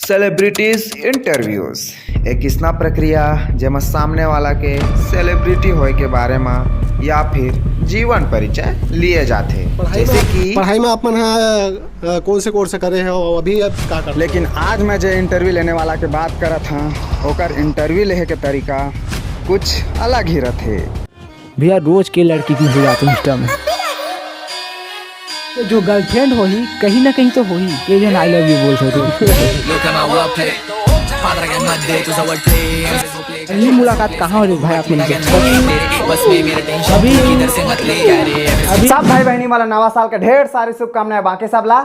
Celebrities interviews एक ऐसा प्रक्रिया जेमा सामने वाला के सेलिब्रिटी होए के बारे में या फिर जीवन परिचय लिए जाते जैसे कि पढ़ाई में आप मन कौन से कोर्स करे हैं और अभी अब क्या कर। लेकिन आज मैं जो इंटरव्यू लेने वाला के बात करा था ओकर इंटरव्यू लेहे के तरीका कुछ अलग ही रहते। भैया रोज के लड़की की हो जाती इंस्टा में तो जो गर्लफ्रेंड हो ही कहीं ना कहीं तो हो ही ये जो आई लव यू बोल सकते। पहली मुलाकात कहाँ हो रही भाई आप लोग अभी सब भाई बहनी वाला नवा साल के ढेर सारी शुभकामनाएं बाकी सब ला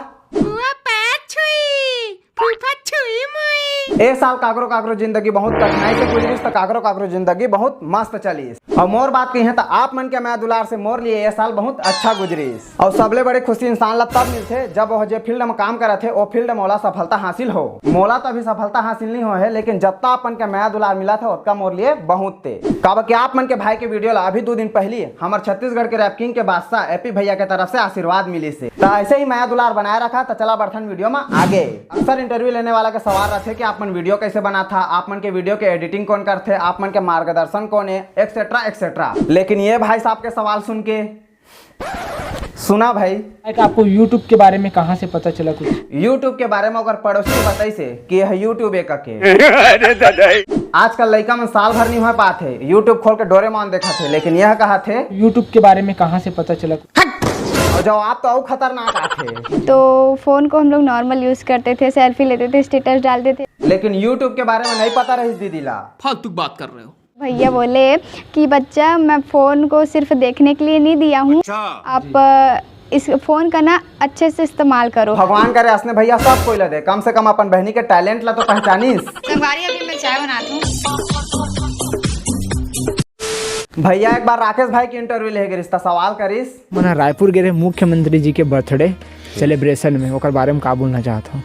ए साल काकरो काकरो जिंदगी बहुत कठिनाई से गुजरी तो काकरो जिंदगी बहुत मस्त चली और मोर बात कही है तो आप मन के मैं दुलार से मोर लिए ये साल बहुत अच्छा गुजरी और सबले बड़ी खुशी इंसान ला तब मिलते जब वो जो फील्ड में काम करे थे वो फील्ड में सफलता हासिल हो। मोला तो अभी सफलता हासिल नहीं हो है लेकिन जत्ता अपन के मैं दुलार मिला था उसका मोर लिए बहुत थे कब कि आप मन के भाई के वीडियो ला अभी 2 दिन पहले हमारे छत्तीसगढ़ के रैप किंग के बादशाह एपी भैया के तरफ से आशीर्वाद मिली से तो ऐसे ही मैं दुलार बनाए रखा तो चला बर्थन वीडियो में आगे। अक्सर इंटरव्यू लेने वाला के सवाल रहते कि आप मन वीडियो कैसे बना था, आप मन के वीडियो के एडिटिंग कौन करते, आप मन के मार्गदर्शन कौन है, एक्सेट्रा एक्सेट्रा। लेकिन ये भाई साहब के सवाल सुन के सुना भाई आपको YouTube के बारे में कहाँ से पता चला कुछ? YouTube के बारे में अगर पड़ोसी बताई से कि यह YouTube एक के आजकल लड़का में साल भर नहीं हो पाते YouTube खोल के डोरेमोन देखा थे लेकिन यह कहा थे YouTube के बारे में कहाँ से पता चला कुछ? और जवाब तो और खतरनाक आते। तो फोन को हम लोग नॉर्मल यूज करते थे, सेल्फी लेते थे, स्टेटस डालते थे, लेकिन YouTube के बारे में नहीं पता रही दीदी ला। फालतू बात कर रहे हो। भैया बोले कि बच्चा मैं फोन को सिर्फ देखने के लिए नहीं दिया हूँ, आप इस फोन का ना अच्छे से इस्तेमाल करो। भगवान करे असने भैया सब कोई दे कम से कम अपन बहनी के टैलेंट ला तो पहचानीस। अभी मैं चाय बनाती हूँ। भैया एक बार राकेश भाई की इंटरव्यू ले रिश्ता सवाल करिस। मना रायपुर गए मुख्यमंत्री जी के बर्थडे सेलिब्रेशन में ओकर बारे में का बोलना चाहता हूँ।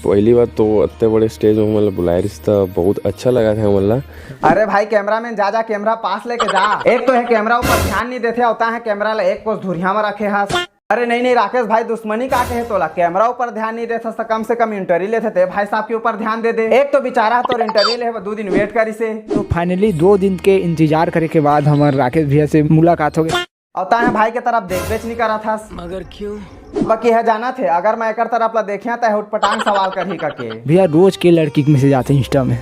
पहली बात तो इतने बड़े स्टेज में मतलब बुलाए रिश्ता बहुत अच्छा लगा था मतलब। अरे भाई कैमरा मैन जा कैमरा पास लेके जा। एक तो है कैमरा ऊपर ध्यान नहीं देते होता है कैमरा ला एक पोस्ट धुरिया में रखे हाथ। अरे नहीं राकेश भाई दुश्मनी का कहे तोला कैमरा ऊपर ध्यान नहीं देता तो कम से कम इंटरव्यू लेते थे भाई साहब के ऊपर ध्यान दे दे। एक तो बेचारा तो इंटरव्यू ले 2 दिन वेट करी से तो फाइनली 2 दिन के इंतजार करे के बाद हमारे राकेश भैया से मुलाकात हो गई और ताहे भाई के तरफ देख बेच नहीं करा था मगर क्यों बाकी है जाना थे अगर मैं एक तरफ ला देखिया तो उठपटांग सवाल कर ही करके भैया रोज के लड़की के मैसेज आते इंस्टा में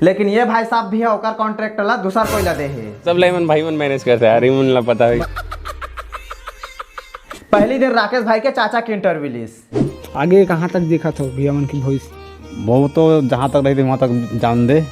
लेकिन ये भाई साहब भी है ओकर कॉन्ट्रैक्ट ला दूसरा कोई ला दे है सब लाइमन भाई मन मैनेज करते हैं रिमन ला पता है। पहली दिन राकेश भाई के चाचा की इंटरव्यू लीस आगे कहाँ तक देखा था भैया मन की वॉइस वो तो जहाँ तक रही थी वहाँ तक जान दे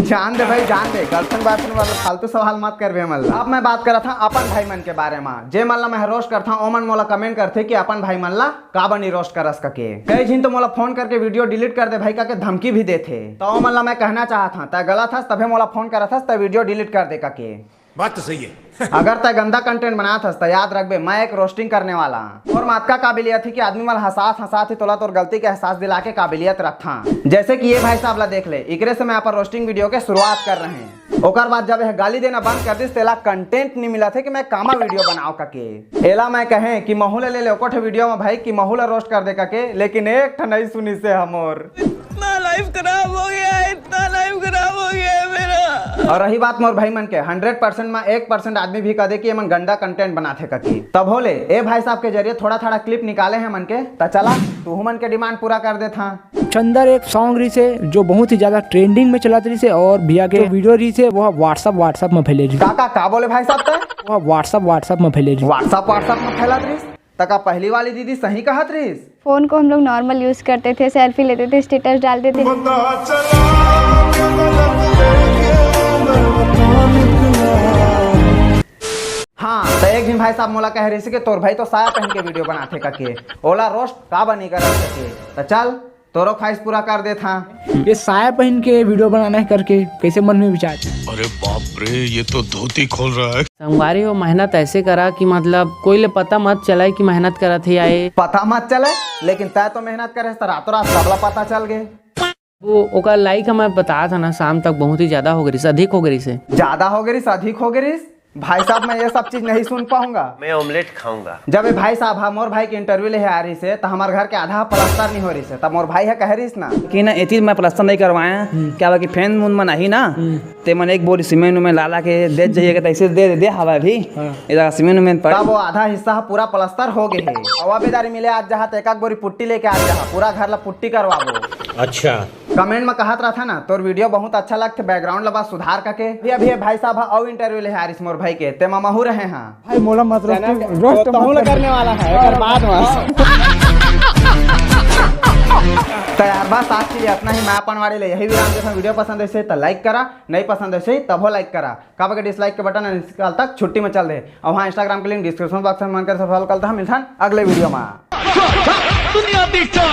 जान दे भाई जान दे गर्लफ्रेंड बॉयफ्रेंड वाला फालतू सवाल मत कर बे मल्ला। अब मैं बात करा था अपन भाई मन के बारे में जे मल्ला मैं रोस्ट करता हूँ ओमन मोला कमेंट करते कि अपन भाई मल्ला का बनी रोस्ट करस के कई झिन तो मोला फोन करके वीडियो डिलीट कर दे भाई का के धमकी भी दे थे तो मल्ला मैं कहना चाहा था तय गलत था तभी मोला फोन करा था तब वीडियो डिलीट कर दे के बात तो सही है। अगर तय गंदा कंटेंट बना था तो याद रख बे मैं एक रोस्टिंग करने वाला और मात का काबिलियत थी कि आदमी वाला हंसात ही तोला तोर गलती के एहसास दिला के काबिलियत रखा जैसे कि ये भाई साहब ला देख ले इकरे से मैं यहाँ पर रोस्टिंग वीडियो के शुरुआत कर रहे हैं ओकर बाद जब यह गाली देना बंद कर दिस तेला कंटेंट नहीं मिला थे कि मैं कामा वीडियो बनाओ के एला मैं कहे कि महूल ले ओकोठ वीडियो में भाई कि महूल रोस्ट कर दे के लेकिन एक नहीं सुनी से हमोर इतना लाइफ खराब हो गया है, इतना लाइफ खराब हो गया है मेरा। और रही बात मोर भाई मन के 100% में 1% आदमी भी कह दे कि मन गंदा कंटेंट बनाते ककी तब होले ए भाई साहब के जरिए थोड़ा क्लिप निकाले हैं मन के तो चला तू मन के डिमांड पूरा कर दे था। चंदर एक सॉन्ग रही से जो बहुत ही ज्यादा ट्रेंडिंग में चला रही से और भैया के वीडियो रही से वो व्हाट्सएप में फैले रही का बोले भाई साहब तो वो व्हाट्सएप में फैले रही व्हाट्सएप में फैला रही तका पहली वाली दीदी सही कहत रही। फोन को हम लोग नॉर्मल यूज करते थे, सेल्फी लेते थे, स्टेटस डालते थे, हाँ तो एक दिन भाई साहब मोला कह रही कि तोर भाई तो साया पहन के वीडियो बनाते के ओला रोस्ट का बनी कर सके तो चल तोरो ख्वाहिश पूरा कर दे था। ये साया पहन के वीडियो बनाना है करके कैसे मन में विचार? अरे बाप रे ये तो धोती खोल रहा है। संगवारी हो मेहनत ऐसे करा कि मतलब कोई ले पता मत चला कि मेहनत करा थे आए पता मत चले लेकिन तय तो मेहनत करे तो रातों रात सबला पता चल गए। वो ओका लाइक हमें बताया था ना शाम तक बहुत ही ज्यादा हो गई अधिक हो गई से ज्यादा हो गई अधिक हो गई भाई साहब मैं ये सब चीज नहीं सुन पाऊंगा। मैं ऑमलेट खाऊंगा। जब ये भाई साहब हम मोर भाई के इंटरव्यू ले आ रही से तो हमारे घर के आधा प्लास्टर नहीं हो रही से, तब मोर भाई है कह रही ना कि ना ये चीज मैं प्लास्टर नहीं करवाया, क्या हुआ कि फैन मुन में नहीं ना, ते मैंने एक बोरी सीमेंट में ला के दे जाइएगा तो ऐसे दे हवा भी इधर सीमेंट में पर तब वो आधा हिस्सा पूरा प्लास्टर हो गए है। अवाबेदारी मिले आज जहाँ तो एक बोरी पुट्टी लेके आज जहाँ पूरा घर ला पुट्टी करवाबो। अच्छा कमेंट में कहत रहा था ना तोर वीडियो बहुत अच्छा लगता, बैकग्राउंड लबा सुधार करके अभी भाई साहब और इंटरव्यू ले हारिस मोर भाई के ते मामा हो रहे हैं भाई मोला मत रोस्ट करने वाला है और बाद में तो यार बस आज के लिए इतना ही। मैं अपन वाले ले यही विराम देता हूं। वीडियो पसंद है तो लाइक करा, नहीं पसंद है तब लाइक करा, कब के डिसलाइक के बटन निकाल तक छुट्टी में चल दे। और वहाँ इंस्टाग्राम के लिंक डिस्क्रिप्शन बॉक्स में मन कर सफल करता हम मिलता अगले वीडियो में। दुनिया दिखा